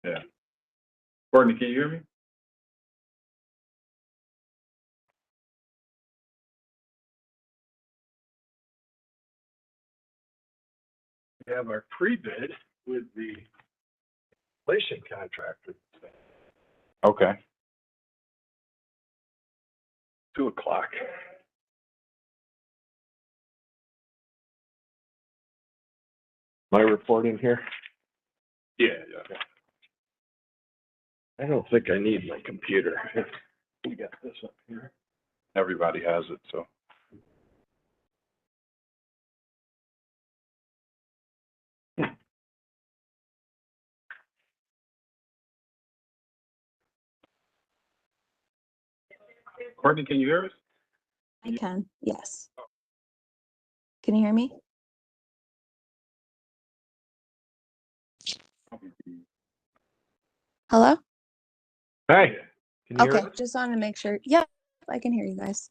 Yeah. Courtney, can you hear me? We have our pre-bid with the installation contractor. Okay. 2:00. Am I reporting here? Yeah. I don't think I need my computer. We got this up here. Everybody has it, so. Courtney, can you hear us? I can, yes. Can you hear me? Hello? Hey, can you hear Okay, us? just wanted to make sure. Yeah, I can hear you guys.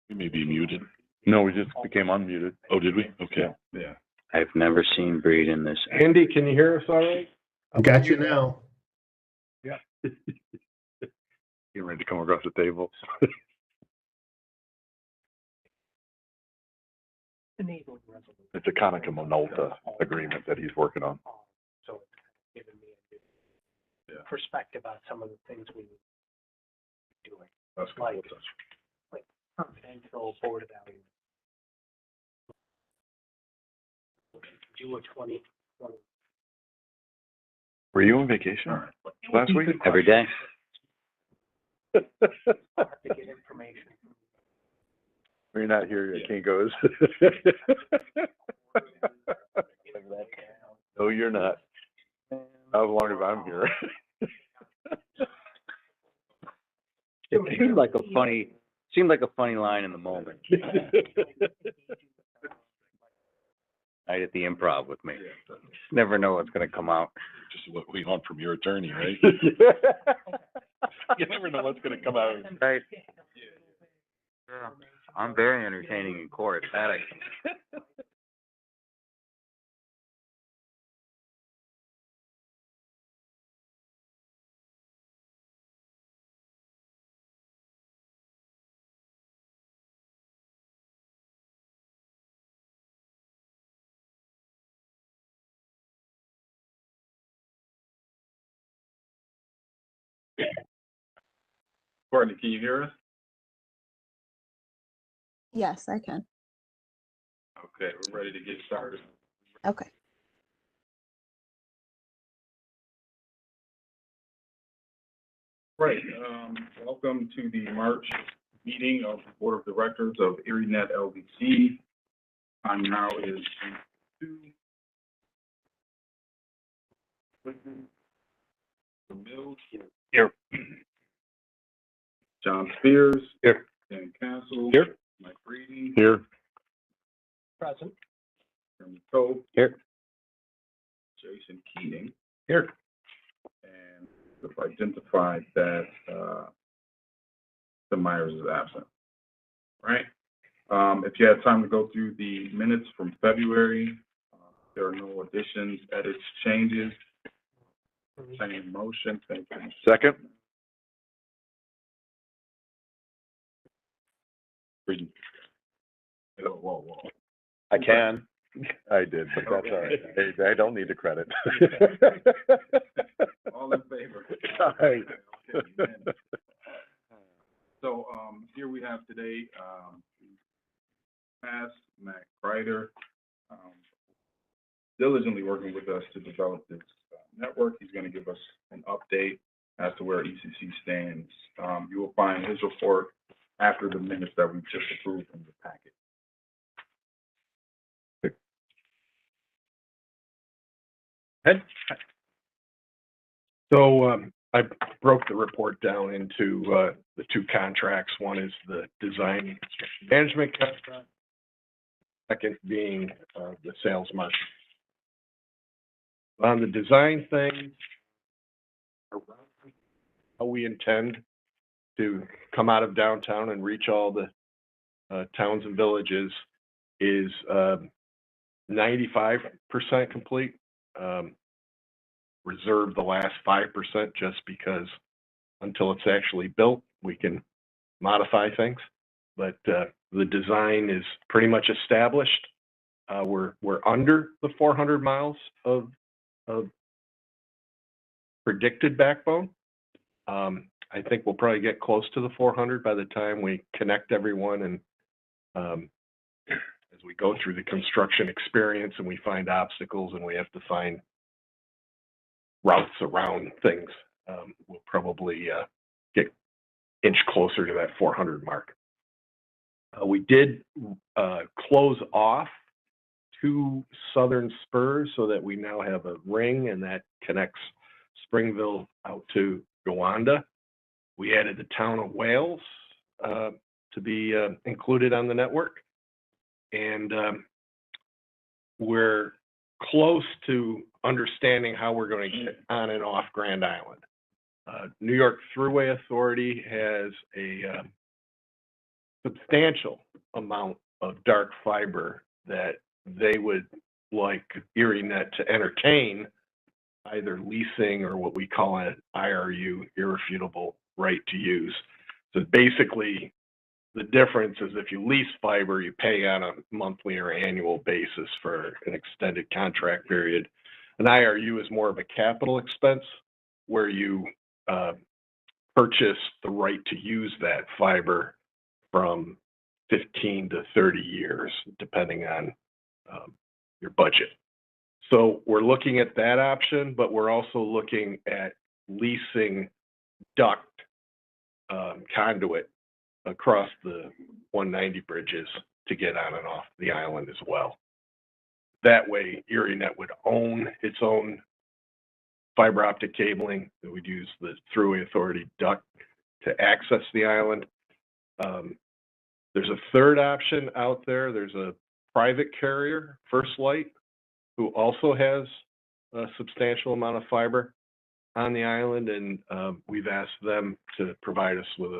We may be muted. No, we just became unmuted. Oh, did we? Okay. Yeah. I've never seen Breed in this. Andy, can you hear us all right? Got you now. You ready to come across the table? Enabling resolution. It's a Conica Minolta agreement that he's working on. So it's given me a Yeah. perspective on some of the things we were doing, That's good. like confidential board evaluation. Do a 20. Were you on vacation All right. last week? Every day. To get information. You're not here, you can't go. No, you're not. Not as long as I'm here. It seemed like a funny line in the moment. Night at the Improv with me. Never know what's gonna come out. Just what we want from your attorney, right? You never know what's gonna come out. Right. Yeah. I'm very entertaining in court. That I can. Courtney, can you hear us? Yes, I can. Okay, we're ready to get started. Okay. Right, welcome to the March meeting of the Board of Directors of ErieNet LLC. Time now is 2. Mills. Here. John Spears. Here. Dan Castle. Here. Mike Reedy. Here. Present. Chairman Coe. Here. Jason Keating. Here. And we've identified that, the Myers is absent. Right? If you had time to go through the minutes from February, there are no additions, edits, changes. Same motion, thank you. Second? Reading. Whoa. I can. I did, but that's all right. Hey, I don't need the credit. All in favor? Aye. Okay, unanimous. So, here we have today, Matt Kreider, diligently working with us to develop this network. He's going to give us an update as to where ECC stands. You will find his report after the minutes that we just approved in the packet. Ed? So, I broke the report down into, the two contracts. One is the design and construction management contract. Second being, the sales market. On the design thing, how we intend to come out of downtown and reach all the, towns and villages is, 95% complete. Reserve the last 5% just because until it's actually built, we can modify things. But the design is pretty much established. We're under the 400 miles of predicted backbone. I think we'll probably get close to the 400 by the time we connect everyone and as we go through the construction experience and we find obstacles and we have to find routes around things, we'll probably get inch closer to that 400 mark. We did close off 2 southern spurs so that we now have a ring and that connects Springville out to Gowanda. We added the town of Wales to be included on the network. And we're close to understanding how we're going to get on and off Grand Island. New York Thruway Authority has a substantial amount of dark fiber that they would like ErieNet to entertain, either leasing or what we call an IRU, irrefutable right to use. So basically, the difference is if you lease fiber, you pay on a monthly or annual basis for an extended contract period. An IRU is more of a capital expense where you purchase the right to use that fiber from 15 to 30 years, depending on your budget. So we're looking at that option, but we're also looking at leasing duct conduit across the 190 bridges to get on and off the island as well. That way, ErieNet would own its own fiber optic cabling. It would use the Thruway Authority duct to access the island. There's a third option out there. There's a private carrier, First Light, who also has a substantial amount of fiber on the island, and we've asked them to provide us with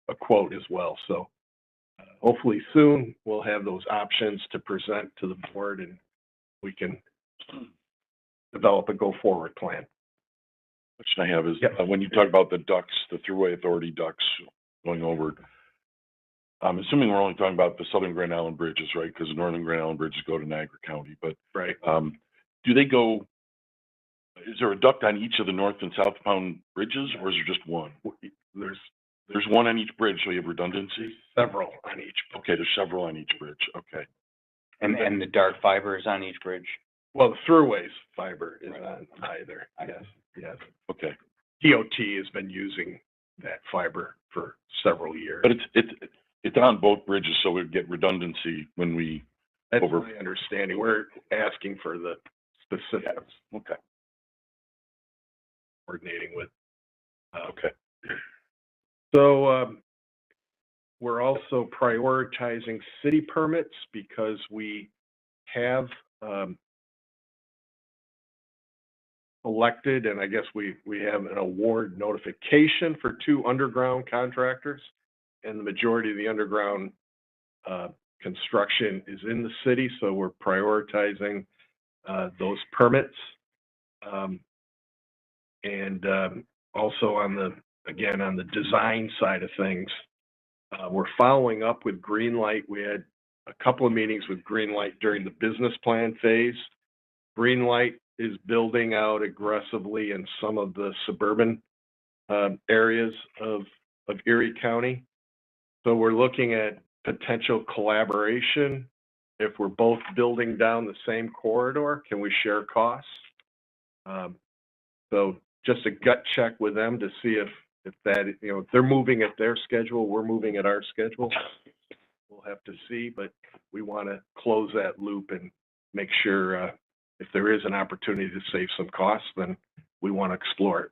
a quote as well. So hopefully soon we'll have those options to present to the board, and we can develop a go-forward plan. Question I have is, Yep. when you talk about the ducts, the Thruway Authority ducts going over, I'm assuming we're only talking about the Southern Grand Island bridges, right? Because the Northern Grand Island bridges go to Niagara County, but Right. do they go, is there a duct on each of the north and southbound bridges, or is there just one? There's one on each bridge, so you have redundancy? Several on each. Okay, there's several on each bridge, okay. And the dark fiber is on each bridge? Well, the Thruway's fiber is on either. Yes. Okay, DOT has been using that fiber for several years. but it's on both bridges, so we'd get redundancy when we, That's over- my understanding. We're asking for the specifics, okay, coordinating with. okay. So we're also prioritizing city permits because we have elected, and I guess we have an award notification for 2 underground contractors, and the majority of the underground construction is in the city, so we're prioritizing those permits. And also on the design side of things, we're following up with Greenlight. We had a couple of meetings with Greenlight during the business plan phase. Greenlight is building out aggressively in some of the suburban areas of Erie County. So we're looking at potential collaboration. If we're both building down the same corridor, can we share costs? So just a gut check with them to see if that, if they're moving at their schedule, we're moving at our schedule. We'll have to see, but we want to close that loop and make sure if there is an opportunity to save some costs, then we want to explore it.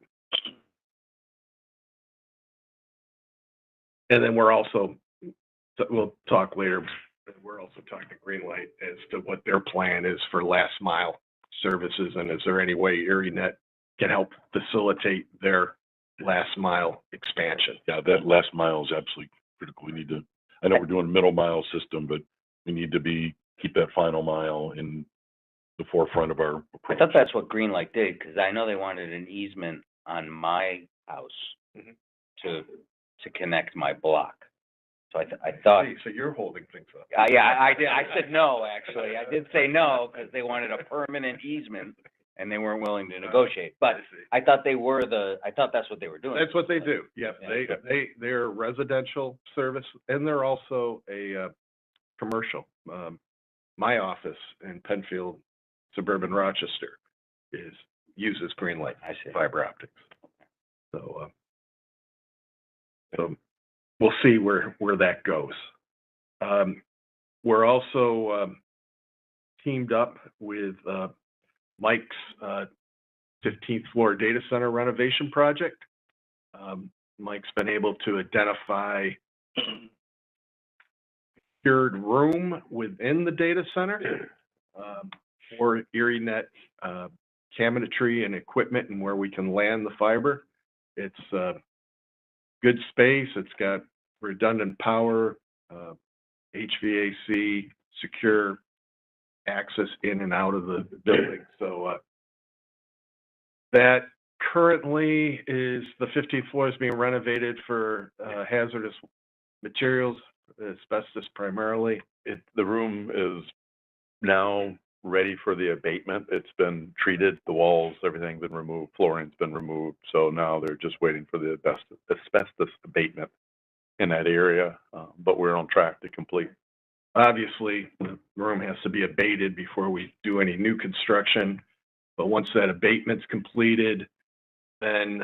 And then we'll talk later, we're also talking to Greenlight as to what their plan is for last mile services, and is there any way ErieNet can help facilitate their last mile expansion? Yeah, that last mile is absolutely critical. We need to, I know we're doing a middle mile system, but we need to keep that final mile in the forefront of our I approach. thought that's what Greenlight did, because I know they wanted an easement on my house to connect my block. So I thought, So you're holding things up. yeah, I did, I said no, actually. I did say no, because they wanted a permanent easement, and they weren't willing to negotiate. But I thought I thought that's what they were doing. That's what they do. Yep, Yeah. they're residential service, and they're also a commercial. My office in Penfield, suburban Rochester, uses Greenlight I see. fiber optics. So we'll see where that goes. We're also teamed up with Mike's 15th floor data center renovation project. Mike's been able to identify secured room within the data center for ErieNet cabinetry and equipment and where we can land the fiber. It's good space. It's got redundant power, HVAC, secure access in and out of the building. So that currently is the 15th floor is being renovated for hazardous materials, asbestos primarily. The room is now ready for the abatement. It's been treated, the walls, everything's been removed, flooring's been removed. So now they're just waiting for the asbestos abatement in that area, but we're on track to complete. Obviously, the room has to be abated before we do any new construction. But once that abatement's completed, then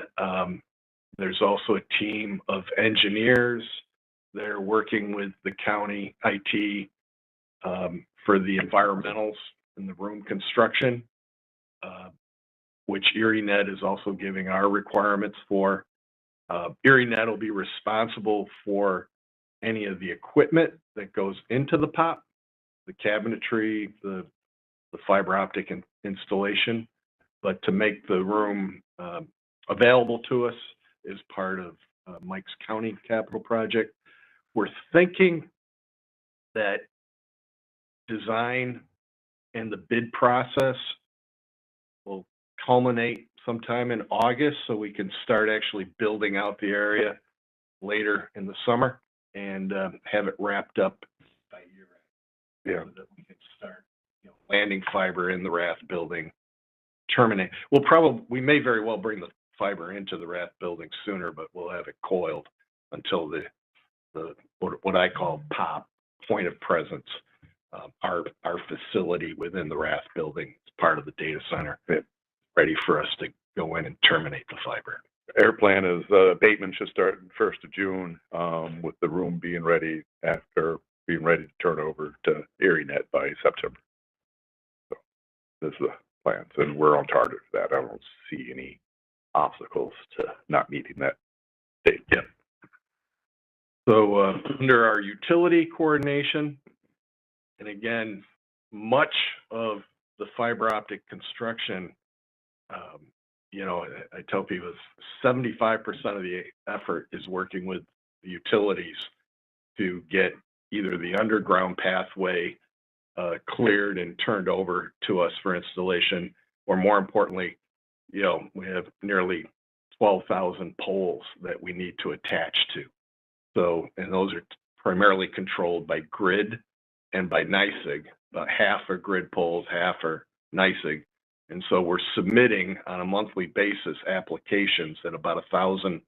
there's also a team of engineers that are working with the county IT for the environmentals in the room construction, which ErieNet is also giving our requirements for. ErieNet will be responsible for any of the equipment that goes into the POP, the cabinetry, the fiber optic installation, but to make the room available to us is part of Mike's County capital project. We're thinking that design and the bid process will culminate sometime in August, so we can start actually building out the area later in the summer and have it wrapped up by year end. Yeah. So that we can start, landing fiber in the Rath building, terminate. We may very well bring the fiber into the Rath building sooner, but we'll have it coiled until the what I call POP, point of presence, our facility within the Rath building is part of the data center, ready for us to go in and terminate the fiber. Our plan is abatement should start 1st of June, with the room being ready to turn over to ErieNet by September. So this is the plans, and we're on target for that. I don't see any obstacles to not meeting that date. Yep. So under our utility coordination, and again, much of the fiber optic construction, I tell people 75% of the effort is working with the utilities to get either the underground pathway cleared and turned over to us for installation, or more importantly, we have nearly 12,000 poles that we need to attach to. So, and those are primarily controlled by grid and by NYSEG. About half are grid poles, half are NYSEG. And so we're submitting on a monthly basis applications at about 1,000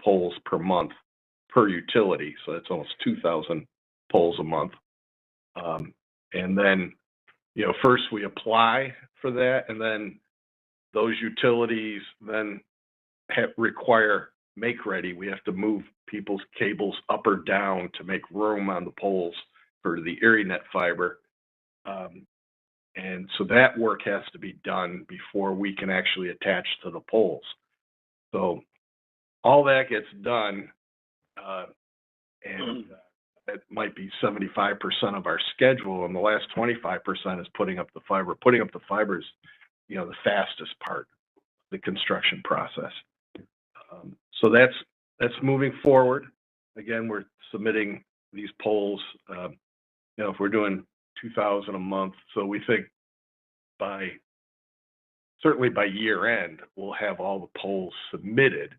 poles per month per utility. So that's almost 2,000 poles a month. And then, first we apply for that, and then those utilities then require make ready. We have to move people's cables up or down to make room on the poles for the ErieNet fiber. And so that work has to be done before we can actually attach to the poles. So all that gets done, and that might be 75% of our schedule, and the last 25% is putting up the fiber. Putting up the fiber is, the fastest part of the construction process. So that's moving forward. Again, we're submitting these poles. If we're doing 2,000 a month, so we think certainly by year end, we'll have all the poles submitted.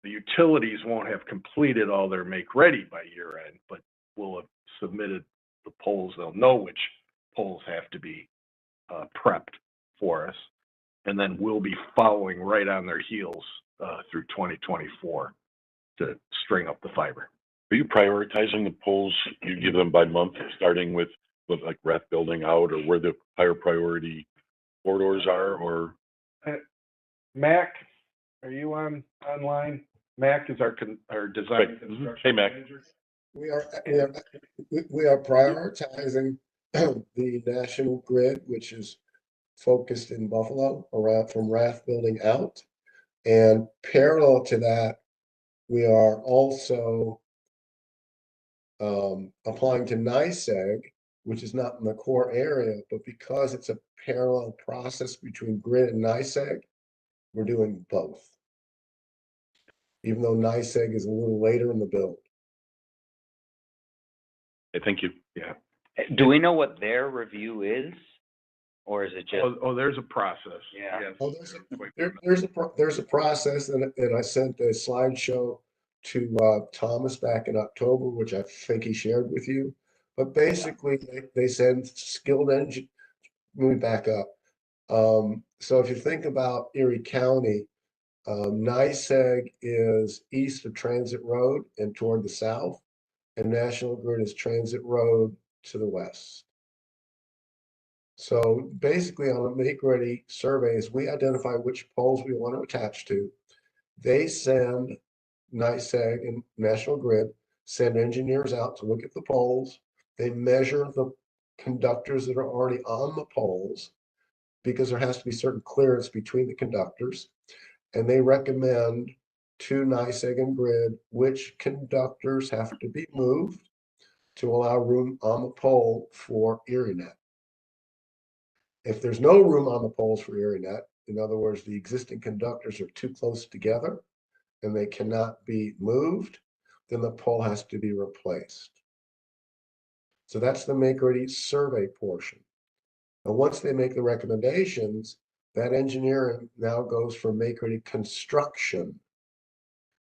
The utilities won't have completed all their make ready by year end, but we'll have submitted the poles. They'll know which poles have to be prepped for us. And then we'll be following right on their heels through 2024 to string up the fiber. Are you prioritizing the poles? You give them by month, starting with like Rath building out, or where the higher priority corridors are, or? Mac, are you online? Mac is our design construction Hey, Mac. manager. We are prioritizing the national grid, which is focused in Buffalo from Rath building out. And parallel to that, we are also applying to NYSEG, which is not in the core area, but because it's a parallel process between grid and NYSEG, we're doing both. Even though NYSEG is a little later in the build. Hey, thank you. Yeah. Do we know what their review is? Or is it just? Oh, there's a process. Yeah. Yes. Oh, there's a process, and I sent a slideshow to Thomas back in October, which I think he shared with you. But basically, they send skilled engine. Let me back up. So if you think about Erie County, NYSEG is east of Transit Road and toward the south, and National Grid is Transit Road to the west. So basically on a make-ready surveys, we identify which poles we want to attach to. They send, NYSEG and National Grid send engineers out to look at the poles. They measure the conductors that are already on the poles because there has to be certain clearance between the conductors. And they recommend to NYSEG and Grid which conductors have to be moved to allow room on the pole for ErieNet. If there's no room on the poles for ErieNet, in other words, the existing conductors are too close together and they cannot be moved, then the pole has to be replaced. So that's the make-ready survey portion. And once they make the recommendations, that engineering now goes for make-ready construction.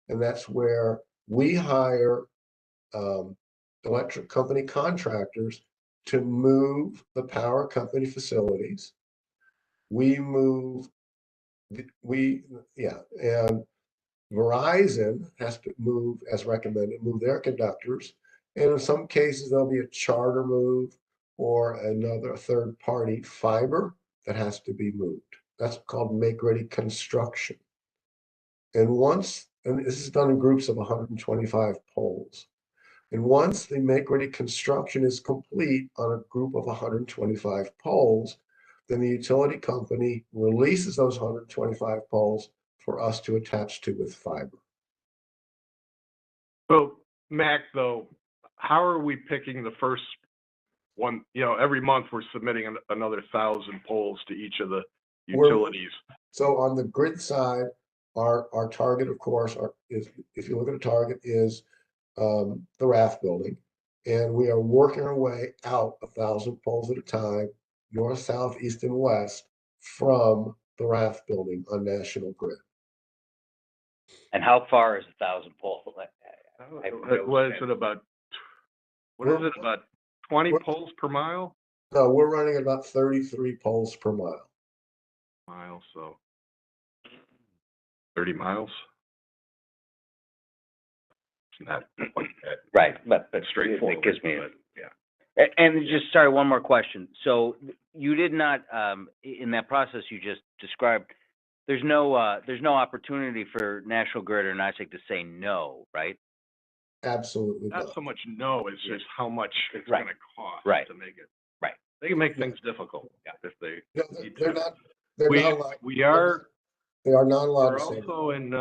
And that's where we hire electric company contractors to move the power company facilities. We move, and Verizon has to move as recommended, move their conductors. And in some cases, there'll be a charter move or another third party fiber that has to be moved. That's called make ready construction. And this is done in groups of 125 poles. And once the make ready construction is complete on a group of 125 poles, then the utility company releases those 125 poles for us to attach to with fiber. So, Mac, though, how are we picking the first one? You know, every month we're submitting another 1,000 poles to each of the utilities. So on the grid side, our target, of course, is, if you look at a target, is the Rath building. And we are working our way out 1,000 poles at a time, north, south, east, and west from the Rath building on National Grid. And how far is 1,000 poles? What is it about? What is it about 20 poles per mile? No, we're running at about 33 poles per mile. So 30 miles. It's not quite that, Right, but that straightforward. it gives me, but, yeah. and just, sorry, one more question. So you did not, in that process you just described, there's no opportunity for National Grid or NYSEG to say no, right? Absolutely Not not. so much no, it's just how much it's Right. going to cost Right. to make it. Right. They can make things difficult if they. No, need they're to. not. They're We not allowed. we are. They are not allowed We're to say. also in.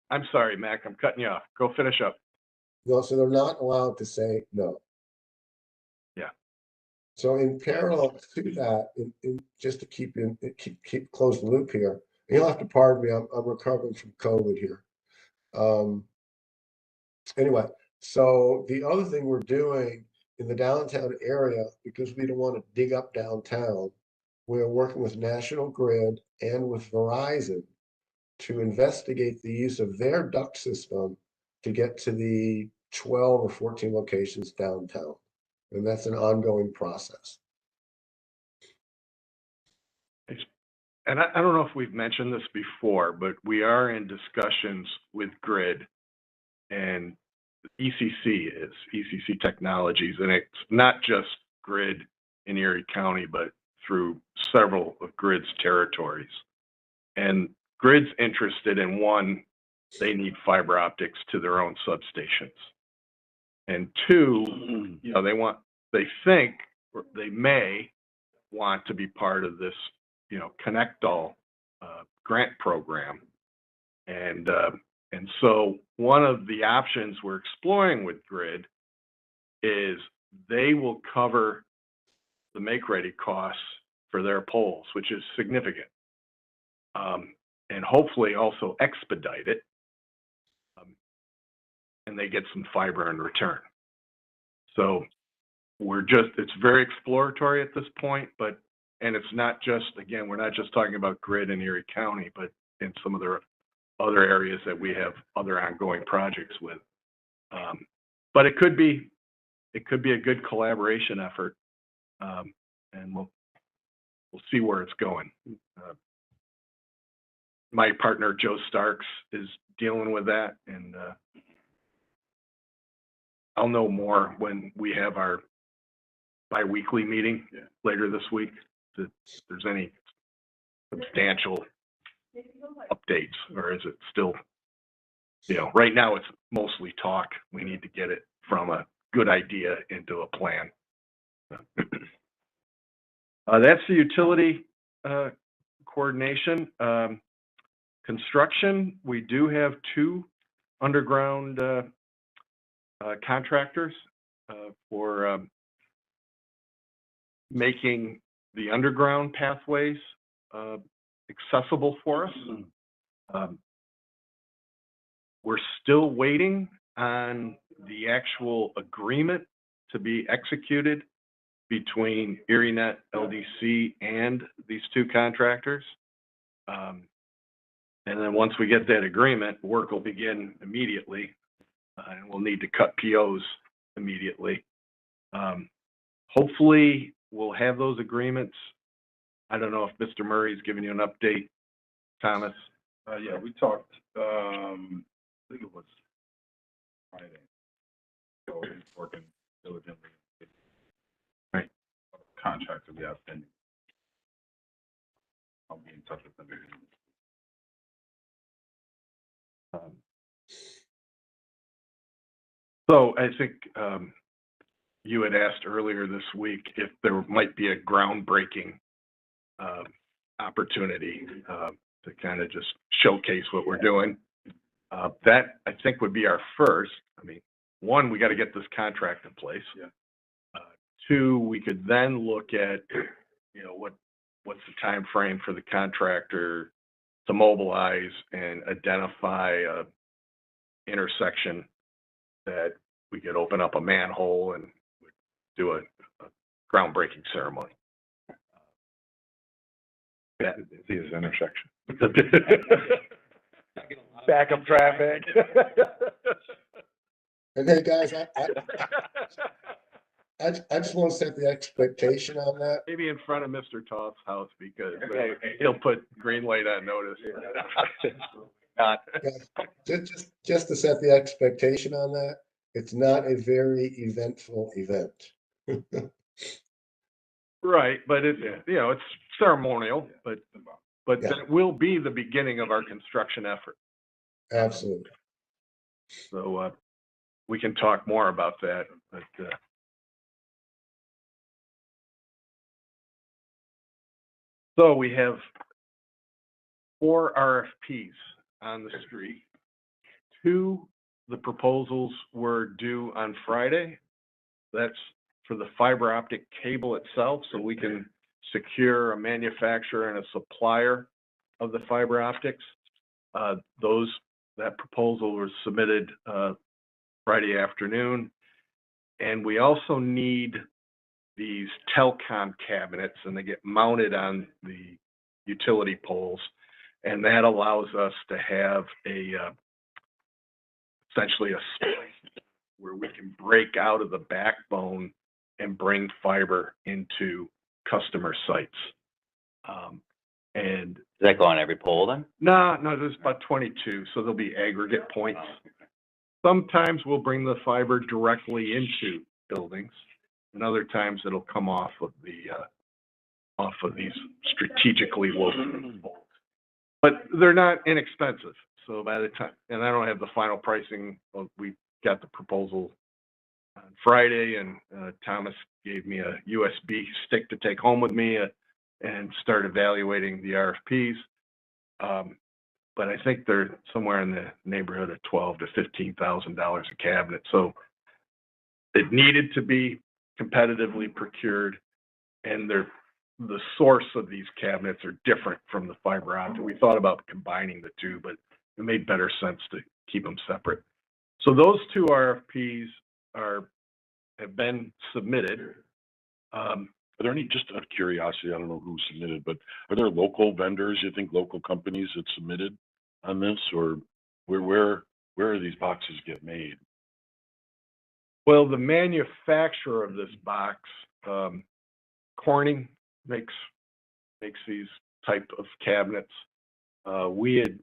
I'm sorry, Mac. I'm cutting you off. Go finish up. No, so they're not allowed to say no. Yeah. So in parallel to that, just to keep close the loop here, and you'll have to pardon me, I'm recovering from COVID here. Anyway, so the other thing we're doing in the downtown area, because we don't want to dig up downtown, we're working with National Grid and with Verizon to investigate the use of their duct system to get to the 12 or 14 locations downtown. And that's an ongoing process. And I don't know if we've mentioned this before, but we are in discussions with Grid and ECC Technologies, and it's not just Grid in Erie County, but through several of Grid's territories. And Grid's interested in, one, they need fiber optics to their own substations. And two, you know, they think, or they may want to be part of this, you know, Connect All grant program. And so one of the options we're exploring with Grid is they will cover the make-ready costs for their poles, which is significant. And hopefully also expedite it, and they get some fiber in return. So it's very exploratory at this point, and it's not just, again, we're not just talking about grid in Erie County, but in some of the other areas that we have other ongoing projects with. But it could be a good collaboration effort, and we'll see where it's going. My partner, Joe Starks, is dealing with that, and I'll know more when we have our bi-weekly meeting later this week, if there's any substantial updates, or is it still, right now it's mostly talk. We need to get it from a good idea into a plan. That's the utility coordination. Construction, we do have 2 underground contractors for making the underground pathways accessible for us. We're still waiting on the actual agreement to be executed between ErieNet, LDC, and these 2 contractors. And then once we get that agreement, work will begin immediately, and we'll need to cut POs immediately. Hopefully, we'll have those agreements. I don't know if Mr. Murray's given you an update, Thomas. Yeah, we talked, I think it was Friday. So he's working diligently. Right. Contractor we have pending. I'll be in touch with them. So I think you had asked earlier this week if there might be a groundbreaking opportunity to kind of just showcase what we're doing. That, I think, would be our first. I mean, 1, we got to get this contract in place. Yeah. 2, we could then look at, what's the time frame for the contractor to mobilize and identify a intersection that we could open up a manhole and do a groundbreaking ceremony. Yeah, see his intersection. Backup traffic. And hey, guys, I just want to set the expectation on that. Maybe in front of Mr. Toth's house, because he'll put green light on notice. Just to set the expectation on that, it's not a very eventful event. Right, but it's ceremonial, but Yeah. that will be the beginning of our construction effort. Absolutely. So we can talk more about that, but so we have 4 RFPs on the street. 2, the proposals were due on Friday. That's for the fiber optic cable itself, so we can secure a manufacturer and a supplier of the fiber optics. That proposal was submitted Friday afternoon. And we also need these telecom cabinets, and they get mounted on the utility poles. And that allows us to have essentially a splice where we can break out of the backbone and bring fiber into customer sites. And Does that go on every pole then? no, there's about 22, so there'll be aggregate points. Sometimes we'll bring the fiber directly into buildings, and other times it'll come off of these strategically located poles. But they're not inexpensive. So by the time, and I don't have the final pricing, we got the proposal on Friday, and Thomas gave me a USB stick to take home with me and start evaluating the RFPs. But I think they're somewhere in the neighborhood of $12,000 to $15,000 a cabinet. So it needed to be competitively procured, and the source of these cabinets are different from the fiber optic. We thought about combining the 2, but it made better sense to keep them separate. So those 2 RFPs are have been submitted. Are there any, just out of curiosity, I don't know who submitted, but are there local vendors, you think local companies that submitted on this, or where are these boxes get made? Well, the manufacturer of this box, Corning, makes these type of cabinets. We had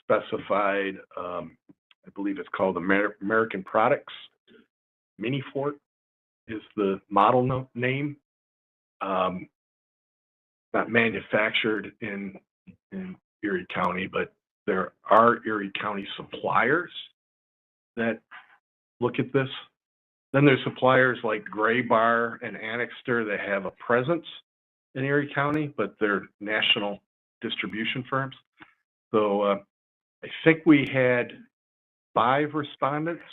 specified, I believe it's called American Products. Mini Fort is the model name. Not manufactured in Erie County, but there are Erie County suppliers that look at this. Then there's suppliers like Gray Bar and Annixter that have a presence in Erie County, but they're national distribution firms. So I think we had 5 respondents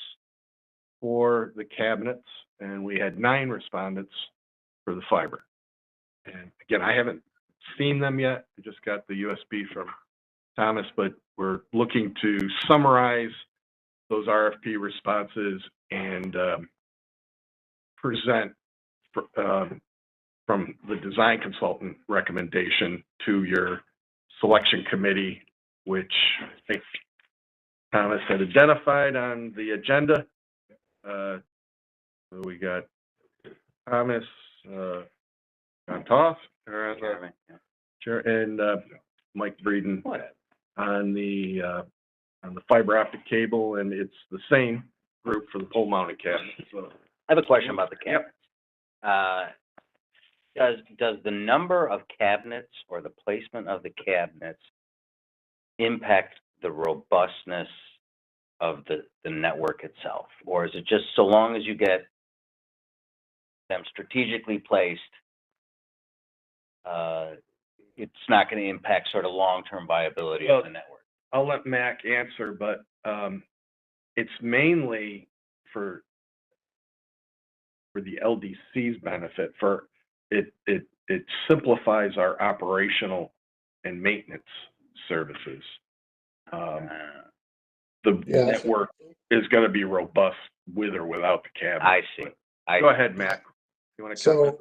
for the cabinets, and we had 9 respondents for the fiber. And again, I haven't seen them yet. I just got the USB from Thomas, but we're looking to summarize those RFP responses and present from the design consultant recommendation to your selection committee, which I think Thomas had identified on the agenda. So we got Thomas, John Toth, Chair, and Mike Breeden on the fiber optic cable, and it's the same group for the pole mounted cabinet. So I have a question about the cabinets. Does the number of cabinets or the placement of the cabinets impact the robustness of the network itself? Or is it just so long as you get them strategically placed, it's not going to impact sort of long-term viability of the network? I'll let Mac answer, but it's mainly for the LDC's benefit. For it simplifies our operational and maintenance services. The network is going to be robust with or without the cabinet. I see. Go ahead, Mac. You want to comment?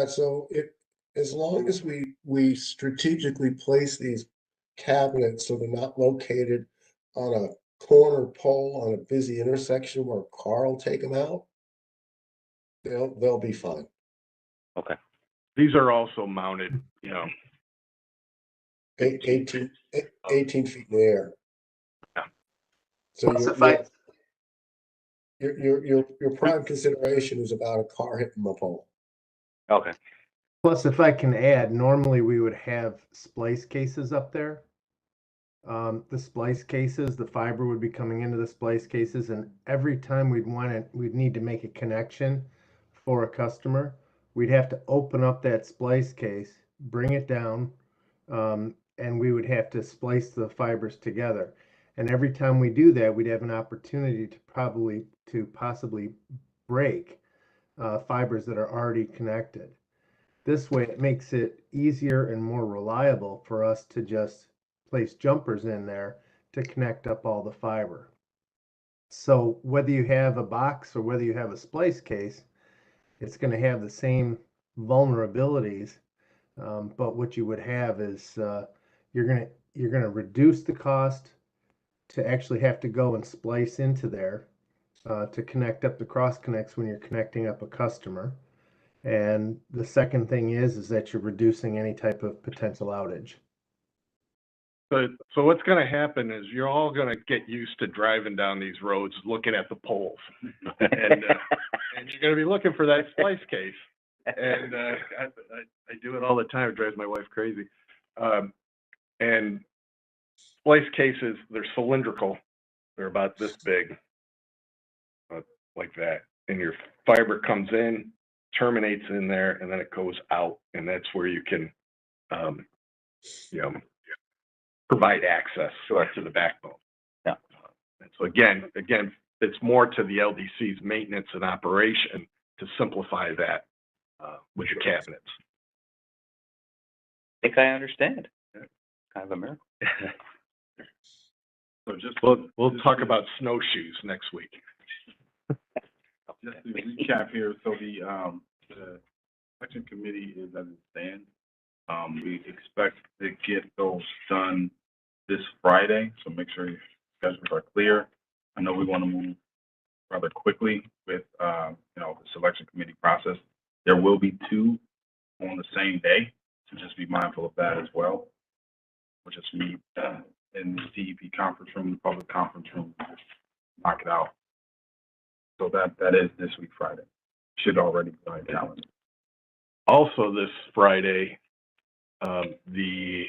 So as long as we strategically place these cabinets so they're not located on a corner pole on a busy intersection where a car will take them out, they'll be fine. Okay. These are also mounted, 18 feet in the air. Yeah. So Plus, your prime consideration is about a car hitting the pole. Okay. Plus, if I can add, normally we would have splice cases up there. The splice cases, the fiber would be coming into the splice cases, and every time we'd need to make a connection for a customer, we'd have to open up that splice case, bring it down, and we would have to splice the fibers together. And every time we do that, we'd have an opportunity to possibly break fibers that are already connected. This way, it makes it easier and more reliable for us to just place jumpers in there to connect up all the fiber. So whether you have a box or whether you have a splice case, it's going to have the same vulnerabilities, but what you would have is you're going to reduce the cost to actually have to go and splice into there to connect up the cross connects when you're connecting up a customer. And the second thing is that you're reducing any type of potential outage. So what's going to happen is you're all going to get used to driving down these roads, looking at the poles, and you're going to be looking for that splice case. And I do it all the time. It drives my wife crazy. And splice cases, they're cylindrical. They're about this big, like that. And your fiber comes in, terminates in there, and then it goes out. And that's where you can, provide access to the backbone. Yeah. And so again, it's more to the LDC's maintenance and operation to simplify that with your cabinets. I think I understand. Kind of a miracle. So we'll talk about snowshoes next week. just to recap here, so the election committee is as it stands. We expect to get those done this Friday, so make sure your schedules are clear. I know we want to move rather quickly with, the selection committee process. There will be 2 on the same day, so just be mindful of that as well. We'll just meet in the CEP conference room, the public conference room, just knock it out. So that is this week, Friday. Should already be on the calendar. Also this Friday, the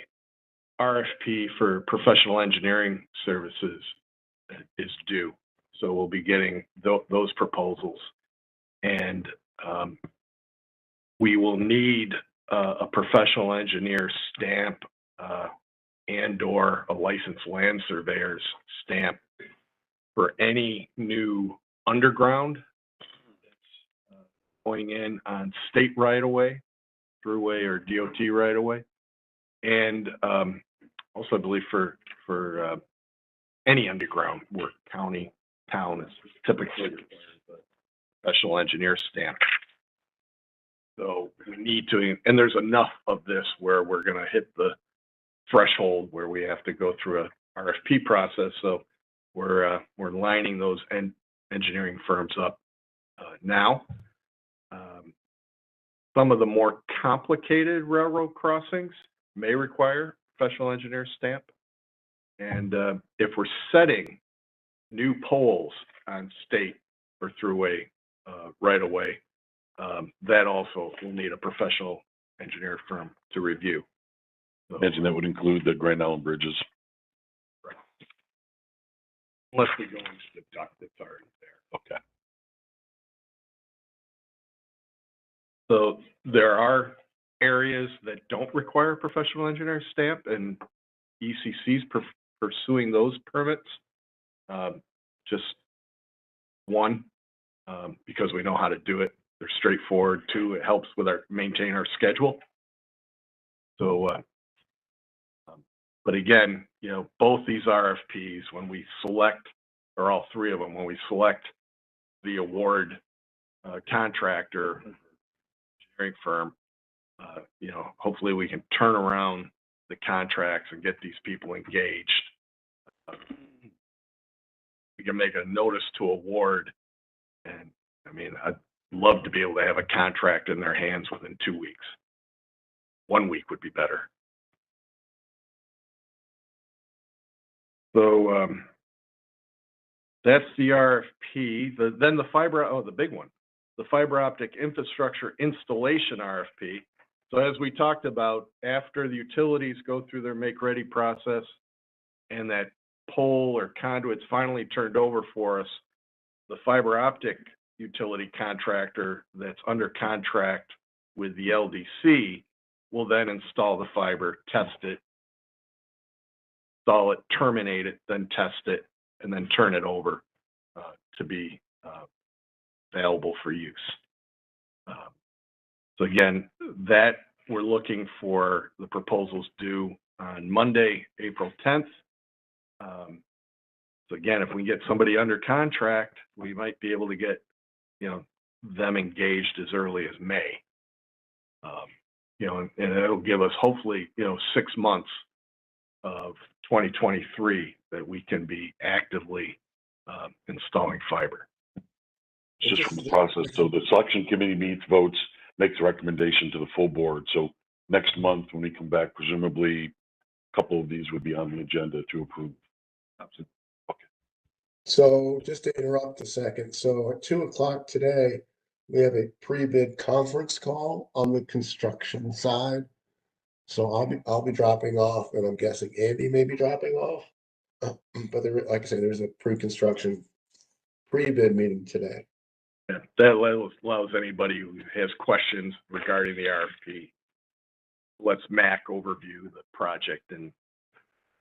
RFP for professional engineering services is due. So we'll be getting those proposals. And we will need a professional engineer stamp and/or a licensed land surveyor's stamp for any new underground that's going in on state right-of-way, throughway or DOT right-of-way. And also, I believe for any underground work, county, town is typically the professional engineer stamp. So we need to, and there's enough of this where we're going to hit the threshold where we have to go through a RFP process. So we're lining those engineering firms up now. Some of the more complicated railroad crossings may require professional engineer stamp. And if we're setting new poles on state or throughway right away, that also will need a professional engineer firm to review. So, Imagine that would include the Grand Island bridges. right. Unless we go into the duct that's already there. Okay. So there are areas that don't require a professional engineer stamp, and ECC's pursuing those permits. Just one, because we know how to do it. They're straightforward. 2, it helps with maintain our schedule. So, but again, both these RFPs, when we select, or all 3 of them, when we select the award contractor, engineering firm, hopefully we can turn around the contracts and get these people engaged. We can make a notice to award, and I mean, I'd love to be able to have a contract in their hands within 2 weeks. 1 week would be better. So that's the RFP. Then the the big one, the fiber optic infrastructure installation RFP. So as we talked about, after the utilities go through their make-ready process and that pole or conduit's finally turned over for us, the fiber optic utility contractor that's under contract with the LDC will then install the fiber, test it, install it, terminate it, then test it, and then turn it over to be available for use. So again, that we're looking for the proposals due on Monday, April 10th. So again, if we get somebody under contract, we might be able to get, them engaged as early as May. And it'll give us hopefully, 6 months of 2023 that we can be actively installing fiber. It's just from the process. So the selection committee meets, votes, makes a recommendation to the full board. So next month, when we come back, presumably a couple of these would be on the agenda to approve. Absolutely. So just to interrupt a second, so at 2 o'clock today, we have a pre-bid conference call on the construction side. So I'll be dropping off, and I'm guessing Andy may be dropping off. But there, like I said, there's a pre-construction pre-bid meeting today. Yeah, that allows anybody who has questions regarding the RFP, let's Mac overview the project and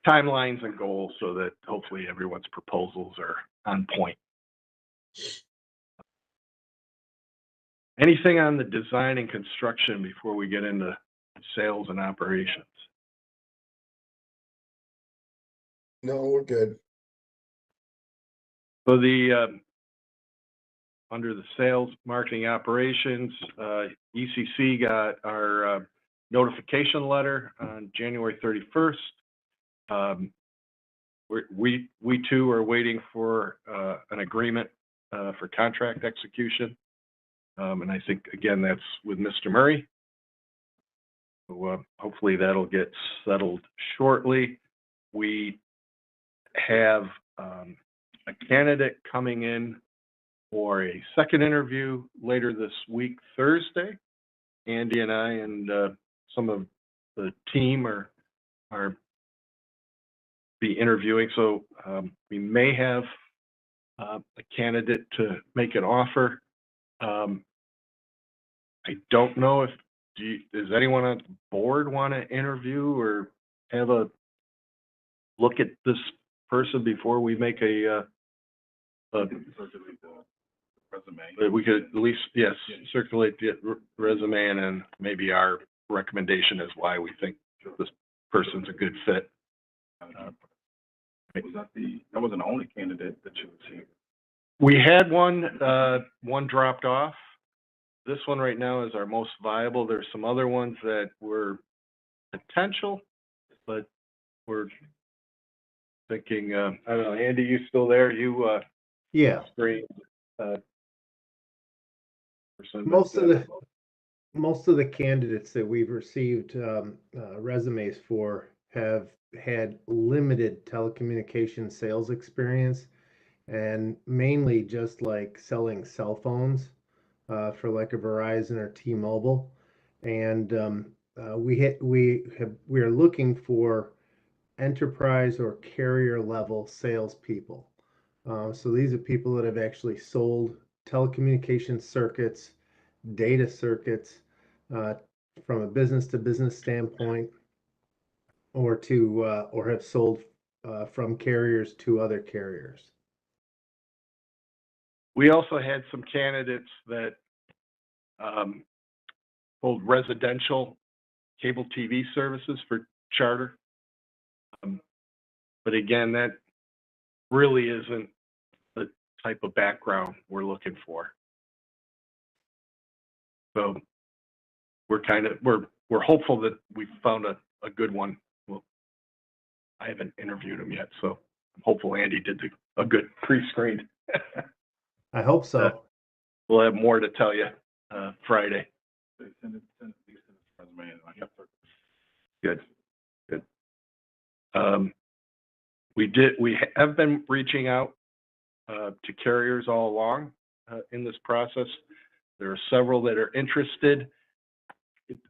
timelines and goals so that hopefully everyone's proposals are on point. Anything on the design and construction before we get into sales and operations? No, we're good. So the under the sales, marketing, operations, ECC got our notification letter on January 31st. We too are waiting for an agreement for contract execution. And I think, again, that's with Mr. Murray. So hopefully that'll get settled shortly. We have a candidate coming in for a second interview later this week, Thursday. Andy and I and some of the team are be interviewing. So we may have a candidate to make an offer. I don't know if does anyone on the board want to interview or have a look at this person before we make a Resume. we could at least, yes, circulate the resume and then maybe our recommendation is why we think this person's a good fit. That was an only candidate that you would see? We had one dropped off. This one right now is our most viable. There's some other ones that were potential, but we're thinking, I don't know, Andy, you still there? You, Yeah, screen, most of the candidates that we've received resumes for have had limited telecommunication sales experience, and mainly just like selling cell phones for like a Verizon or T-Mobile. And we are looking for enterprise or carrier level salespeople. So these are people that have actually sold telecommunication circuits, data circuits from a business to business standpoint, or have sold from carriers to other carriers. We also had some candidates that hold residential cable TV services for Charter. But again, that really isn't the type of background we're looking for. So we're hopeful that we found a good one. Well, I haven't interviewed him yet, so I'm hopeful Andy did a good pre-screen. I hope so. We'll have more to tell you Friday. Send it resume. Good. We have been reaching out to carriers all along in this process. There are several that are interested.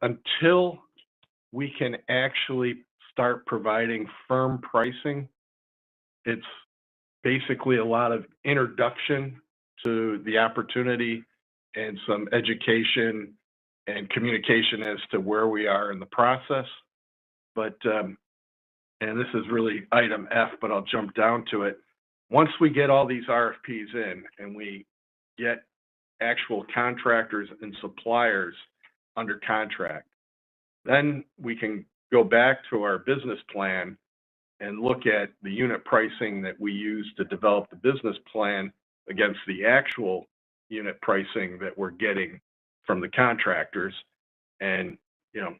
Until we can actually start providing firm pricing, it's basically a lot of introduction to the opportunity and some education and communication as to where we are in the process. But, and this is really item F, but I'll jump down to it. Once we get all these RFPs in and we get actual contractors and suppliers under contract, then we can go back to our business plan and look at the unit pricing that we use to develop the business plan against the actual unit pricing that we're getting from the contractors. And, you know,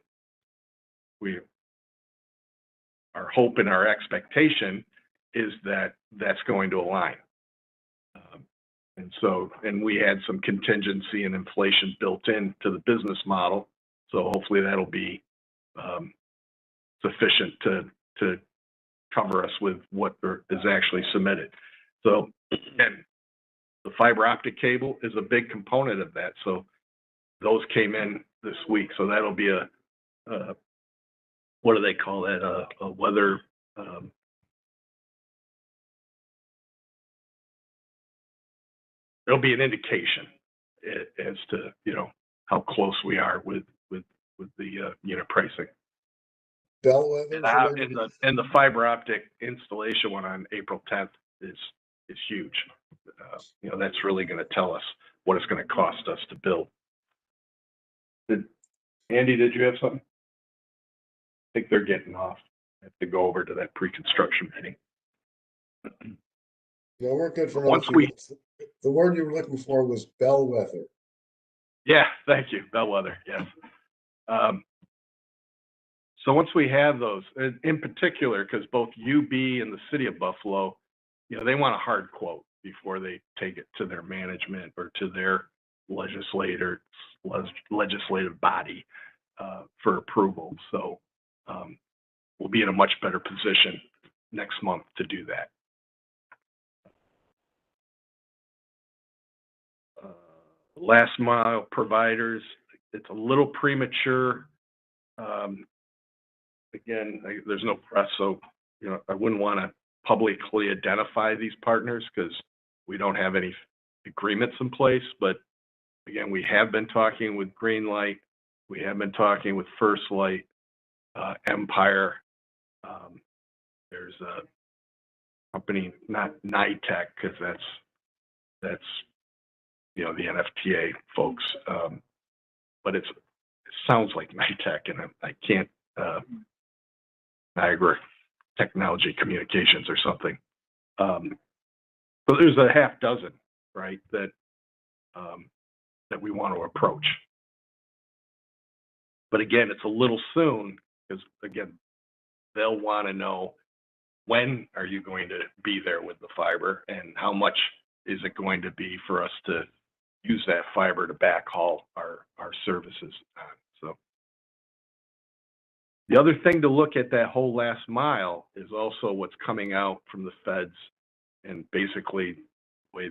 our hope and our expectation is that that's going to align. And we had some contingency and inflation built into the business model. So hopefully that'll be sufficient to cover us with what is actually submitted. So, and the fiber optic cable is a big component of that. So those came in this week. So that'll be what do they call that? A weather, there'll be an indication as to, you know, how close we are with the unit pricing. Bellwether. And the fiber optic installation one on April 10th is huge. You know, that's really going to tell us what it's going to cost us to build. Andy, did you have something? I think they're getting off. I have to go over to that pre-construction meeting. No, we're good for Once another few we- months. The word you were looking for was bellwether. Yeah, thank you, bellwether, yes. So once we have those, in particular, because both UB and the city of Buffalo, you know, they want a hard quote before they take it to their management or to their legislative body for approval. So we'll be in a much better position next month to do that. Last mile providers, it's a little premature. Again, there's no press, so you know I wouldn't want to publicly identify these partners because we don't have any agreements in place. But again, we have been talking with Greenlight, we have been talking with First Light, Empire. There's a company, not NITEC, because that's you know the NFTA folks, but it sounds like NITEC, and I can't. Niagara Technology Communications or something. So there's a half dozen, right, that we want to approach. But again, it's a little soon because again, they'll want to know when are you going to be there with the fiber and how much is it going to be for us to use that fiber to backhaul our services on. So the other thing to look at that whole last mile is also what's coming out from the feds, and basically the way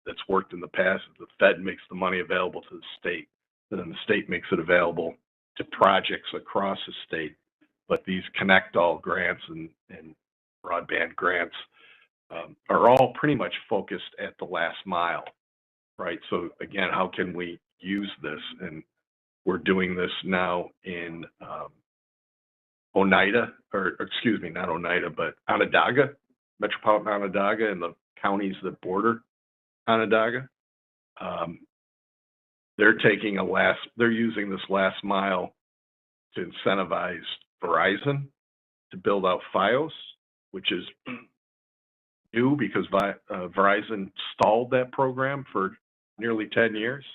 that's worked in the past is the Fed makes the money available to the state, and then the state makes it available to projects across the state. But these Connect All grants and broadband grants are all pretty much focused at the last mile, right? So again, how can we use this? And we're doing this now in Oneida, or excuse me, not Oneida, but Onondaga, metropolitan Onondaga, and the counties that border Onondaga. They're using this last mile to incentivize Verizon to build out FiOS, which is new because Verizon stalled that program for nearly 10 years.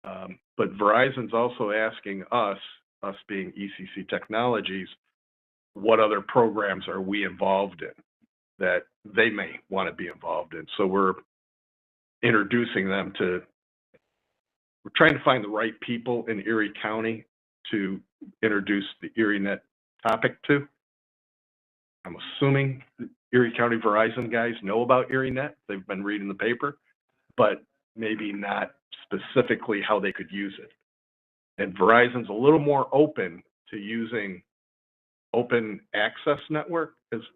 But Verizon's also asking us being ECC Technologies, what other programs are we involved in that they may want to be involved in? So we're introducing them to, we're trying to find the right people in Erie County to introduce the ErieNet topic to. I'm assuming the Erie County Verizon guys know about ErieNet. They've been reading the paper, but maybe not specifically how they could use it. And Verizon's a little more open to using open access network, because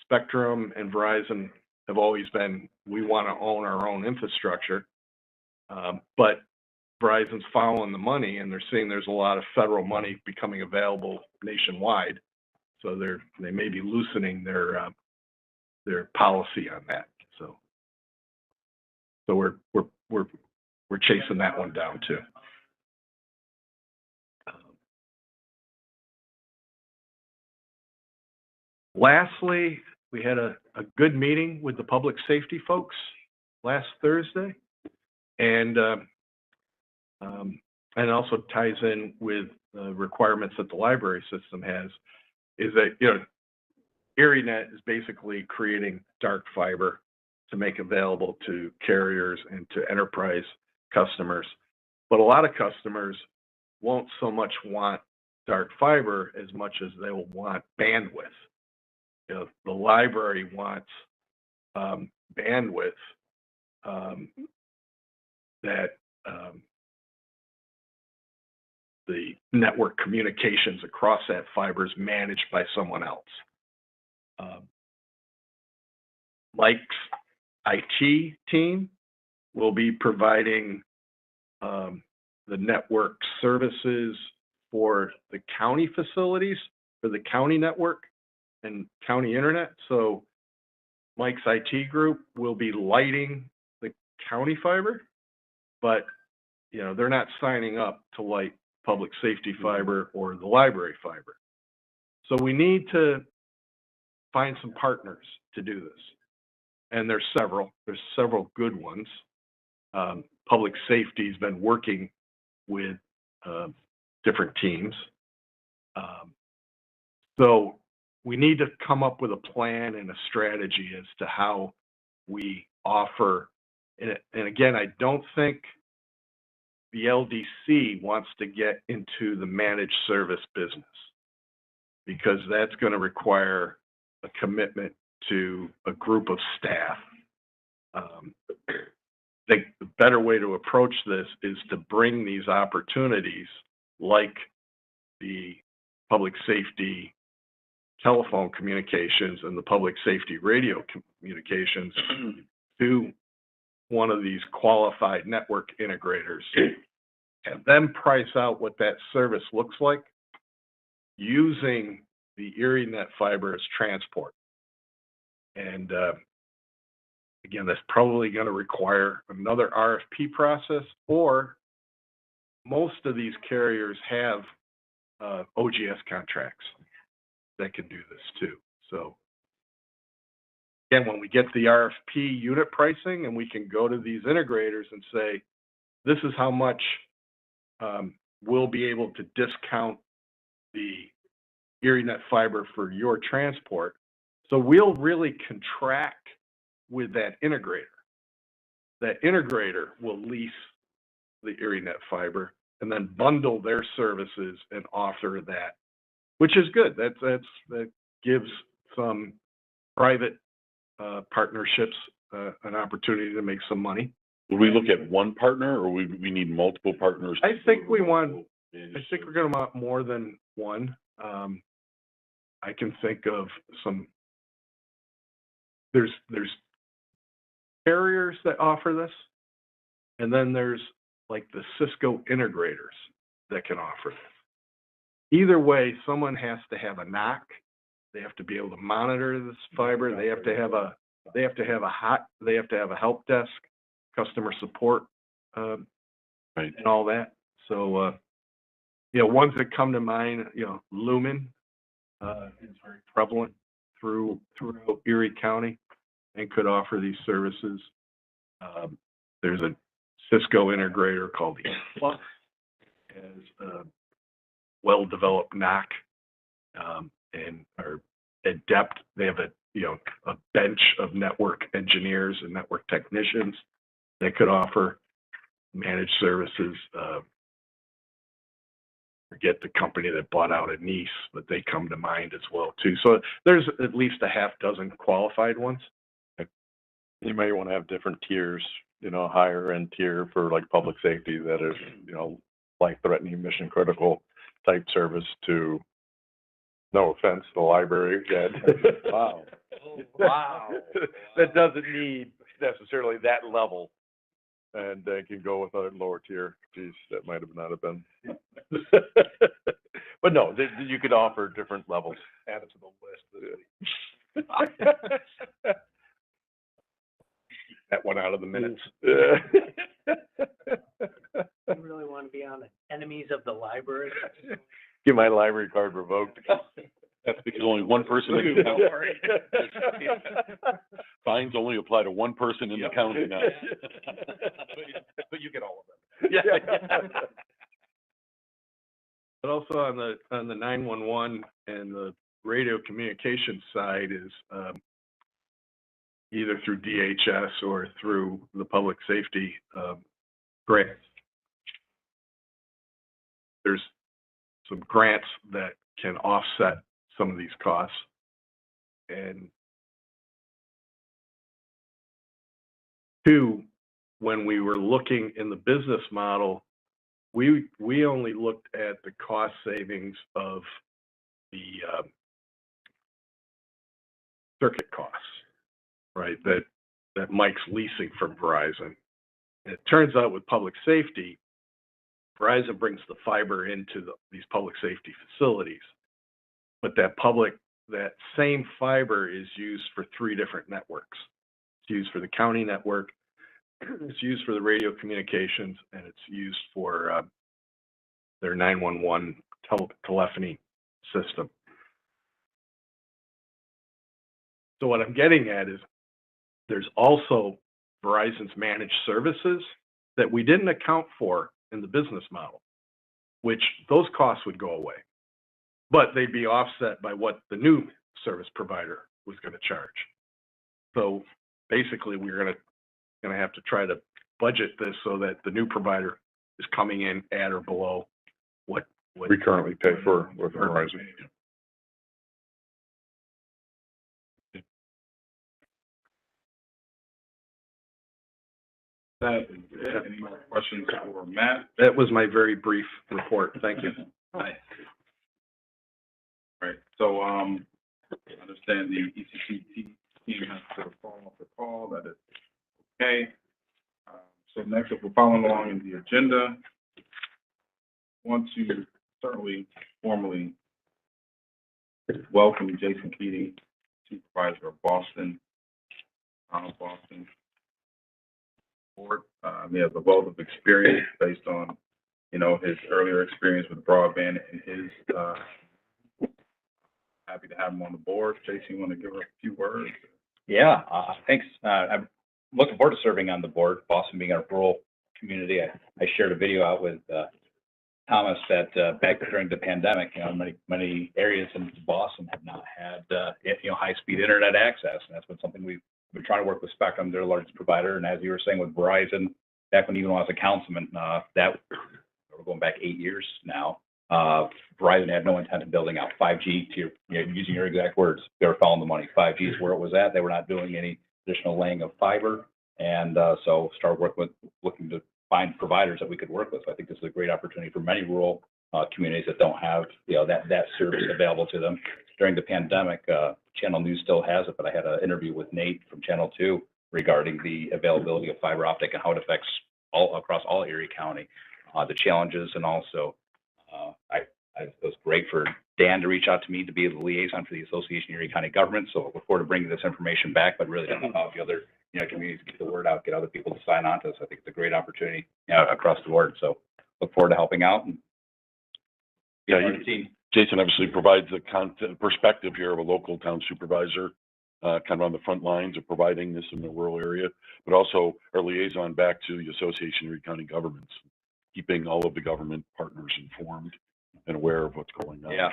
Spectrum and Verizon have always been, we want to own our own infrastructure. But Verizon's following the money, and they're seeing there's a lot of federal money becoming available nationwide. So they may be loosening their policy on that. So we're chasing that one down too. Lastly, we had a good meeting with the public safety folks last Thursday, and also ties in with the requirements that the library system has, is that, you know, ErieNet is basically creating dark fiber to make available to carriers and to enterprise customers. But a lot of customers won't so much want dark fiber as much as they will want bandwidth. You know, the library wants bandwidth that the network communications across that fiber is managed by someone else. Mike's IT team will be providing the network services for the county facilities, for the county network and county internet. So Mike's IT group will be lighting the county fiber, but you know, they're not signing up to light public safety fiber or the library fiber. So we need to find some partners to do this. and there's several good ones. Public safety's been working with different teams. So we need to come up with a plan and a strategy as to how we offer. And again, I don't think the LDC wants to get into the managed service business, because that's going to require a commitment to a group of staff. I think the better way to approach this is to bring these opportunities, like the public safety telephone communications and the public safety radio communications, to one of these qualified network integrators, and them price out what that service looks like using the ErieNet fiber as transport. And again, that's probably going to require another RFP process, or most of these carriers have OGS contracts that can do this too. So again, when we get the RFP unit pricing, and we can go to these integrators and say, this is how much we'll be able to discount the ErieNet fiber for your transport. So we'll really contract with that integrator. That integrator will lease the ErieNet fiber and then bundle their services and offer that, which is good. That gives some private partnerships an opportunity to make some money. Would we look at one partner, or we need multiple partners? I think we're going to want more than one. I can think of some. There's carriers that offer this, and then there's like the Cisco integrators that can offer this. Either way, someone has to have a NOC. They have to be able to monitor this fiber. They have to have a help desk, customer support, Right. and all that. So, ones that come to mind, Lumen is very prevalent throughout Erie County and could offer these services. There's a Cisco integrator called Influx, has a well-developed NOC, and are adept. They have a bench of network engineers and network technicians that could offer managed services. Forget the company that bought out a Nice, but they come to mind as well too. So there's at least a half dozen qualified ones. You may want to have different tiers, higher end tier for like public safety that is, life-threatening, mission critical type service, to, no offense, the library that, wow. That doesn't need necessarily that level, and can go with a lower tier. Geez, that might have not have been. But no, you could offer different levels. Add it to the list. That one out of the minutes. You really want to be on the enemies of the library? Get my library card revoked. That's because only one person in the county. Fines only apply to one person in the county now. But you get all of them. Yeah. But also on the 911 and the radio communication side is either through DHS or through the public safety grants. There's some grants that can offset some of these costs. And two, when we were looking in the business model, we only looked at the cost savings of the circuit costs, right? That Mike's leasing from Verizon. And it turns out with public safety, Verizon brings the fiber into these public safety facilities, but that same fiber is used for 3 different networks. It's used for the county network, it's used for the radio communications, and it's used for their 911 telephony system. So what I'm getting at is there's also Verizon's managed services that we didn't account for in the business model, which those costs would go away. But they'd be offset by what the new service provider was going to charge. So basically, we're going to have to try to budget this so that the new provider is coming in at or below what We currently pay for with Verizon. That is it. Any more questions for Matt? That was my very brief report. Thank you. Nice. Right, so, I understand the ECC team has to fall off the call, that is okay. So next, if we're following along in the agenda, want to certainly formally welcome Jason Keating, Supervisor of Boston, Boston Board. He has a wealth of experience based on, you know, his earlier experience with broadband and his, happy to have him on the board. Jason, you want to give us a few words? Yeah, thanks. I'm looking forward to serving on the board. Boston being a rural community, I shared a video out with Thomas that back during the pandemic, you know, many areas in Boston have not had you know, high-speed internet access, and that's been something we've been trying to work with Spectrum, their largest provider, and as you were saying with Verizon, back when even when I was a councilman, that we're going back 8 years now. Verizon had no intent of building out 5G to, you know, using your exact words, they were following the money. 5G is where it was at. They were not doing any additional laying of fiber. And so started working with, looking to find providers that we could work with. So I think this is a great opportunity for many rural communities that don't have, you know, that service available to them. During the pandemic, Channel News still has it, but I had an interview with Nate from Channel 2 regarding the availability of fiber optic and how it affects all across all Erie County, the challenges, and also it was great for Dan to reach out to me to be the liaison for the Association of Erie County Government. So I look forward to bringing this information back, but really to help out the other, you know, communities, get the word out, get other people to sign on to this. I think it's a great opportunity, you know, across the board. So look forward to helping out. And Yeah, Jason obviously provides the content perspective here of a local town supervisor, kind of on the front lines of providing this in the rural area, but also our liaison back to the Association of Erie County Governments, keeping all of the government partners informed and aware of what's going on. Yeah,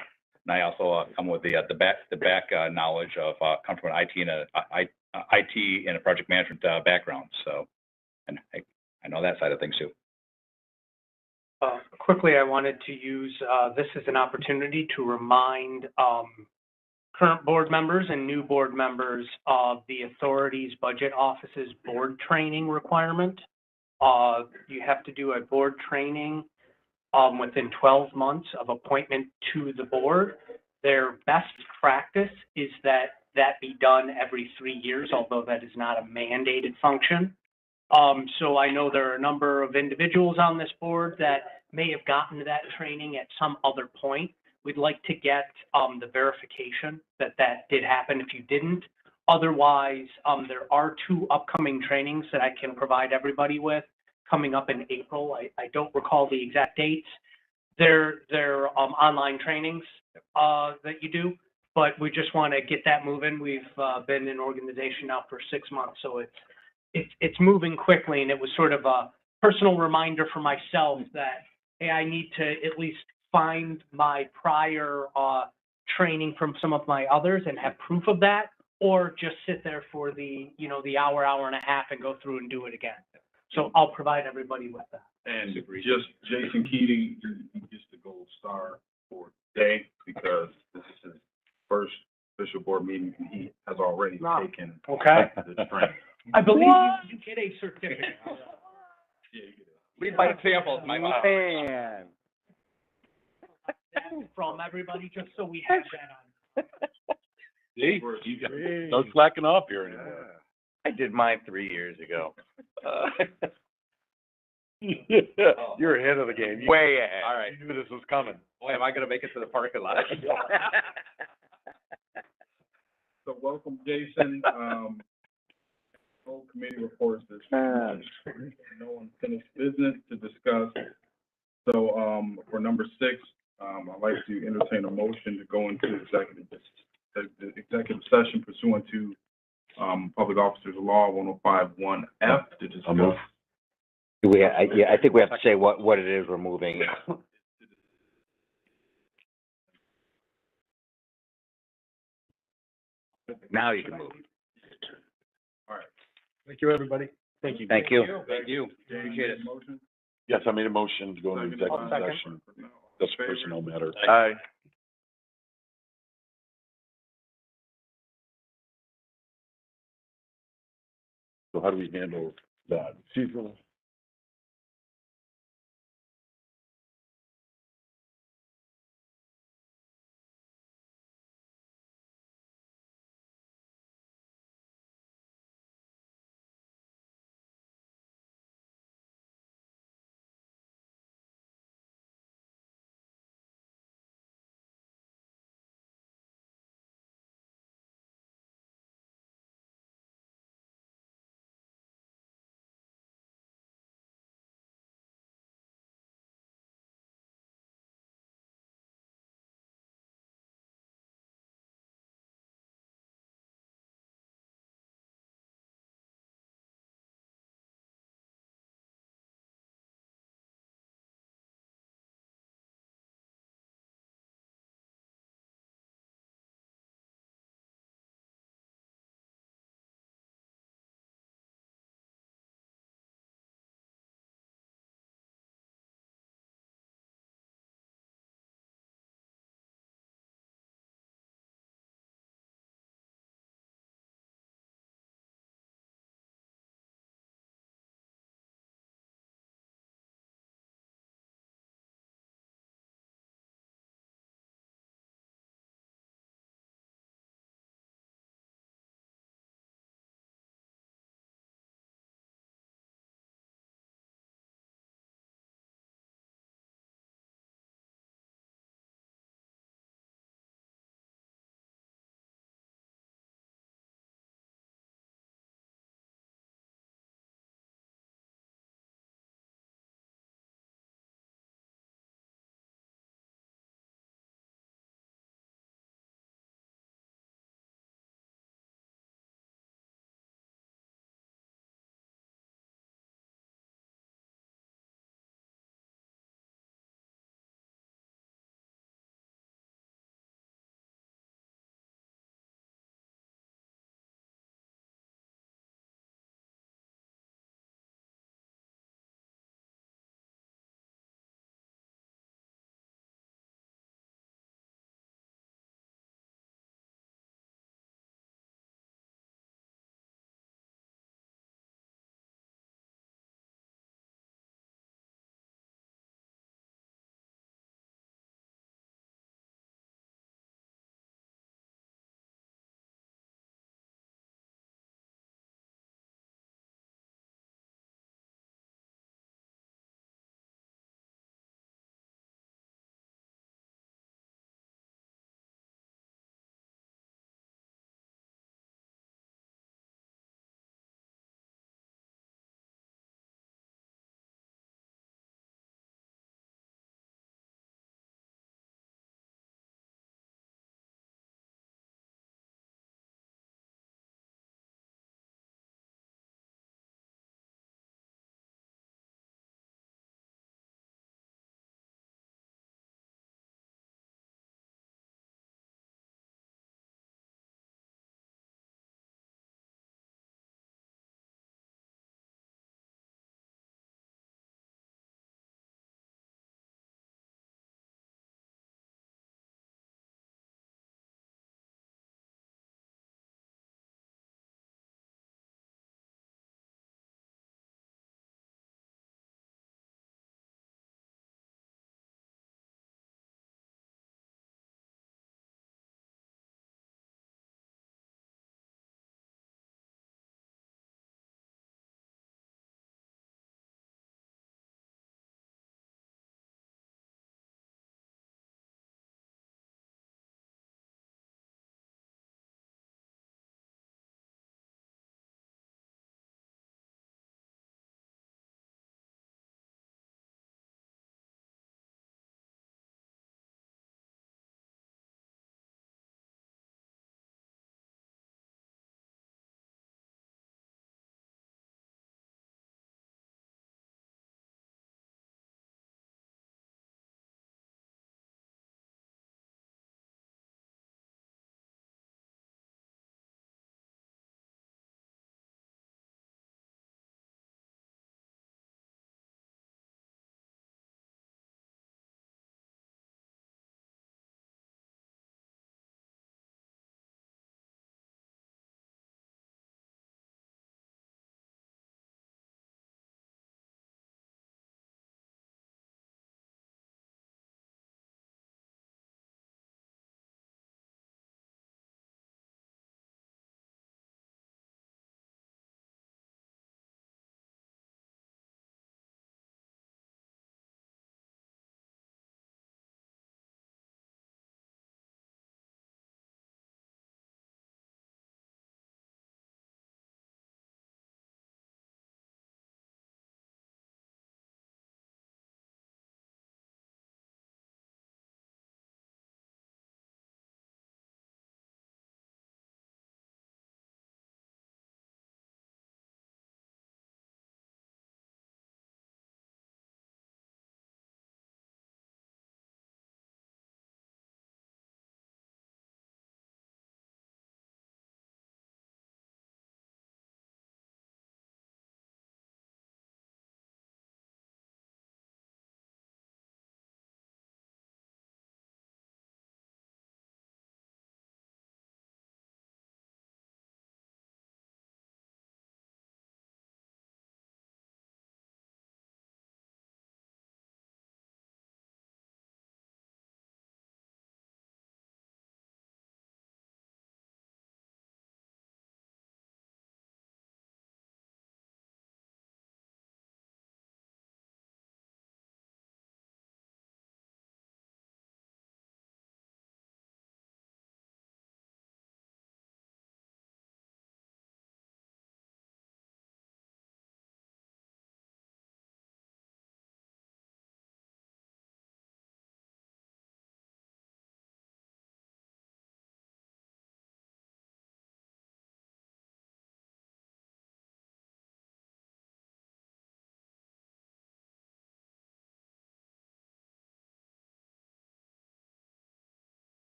and I also come with the back knowledge of come from an IT and a project management background. So, and I know that side of things too. Quickly, I wanted to use this as an opportunity to remind current board members and new board members of the authority's budget office's board training requirement. You have to do a board training within 12 months of appointment to the board. Their best practice is that be done every 3 years, although that is not a mandated function. So I know there are a number of individuals on this board that may have gotten to that training at some other point. We'd like to get the verification that did happen if you didn't. Otherwise, there are 2 upcoming trainings that I can provide everybody with coming up in April. I don't recall the exact dates. They're online trainings that you do, but we just want to get that moving. We've been in organization now for 6 months, so it's moving quickly, and it was sort of a personal reminder for myself that, hey, I need to at least find my prior training from some of my others and have proof of that, or just sit there for the, you know, the hour and a half and go through and do it again. So I'll provide everybody with that. And just Jason Keating, he gets the gold star for today because this is his first official board meeting and he has already taken the training. I believe you get a certificate. Yeah, you get it. Lead by example, my man. From everybody, just so we have that on. See, you got no slacking off here anymore. I did mine 3 years ago. You're ahead of the game. Way ahead. All right. You knew this was coming. Boy, am I going to make it to the parking lot? So welcome, Jason. Whole committee reports this. No unfinished business to discuss. So for number 6, I'd like to entertain a motion to go into executive session pursuant to Public Officers Law 105(1)(f) to I'll move. discuss. I think we have to say what it is we're moving. Now you can move. Thank you, everybody. Thank you. Thank you. Thank you. Appreciate it. Motion? Yes, I made a motion to go into executive second. session. That's personnel matter. Aye. So how do we handle that? Seasonal.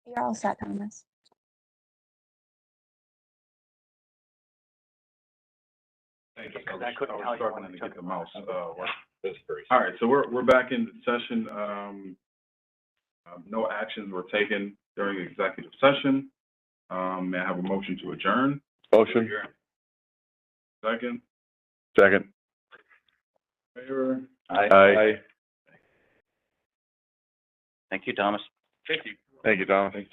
You're all set, Thomas. Thank you. Because I couldn't was tell you struggling when to it get took the a mouse, working. This is very. All right, so we're back in session. No actions were taken during executive session. May I have a motion to adjourn? Motion, Second, second. favor? Aye. Thank you, Thomas. Thank you, Tom. Thanks.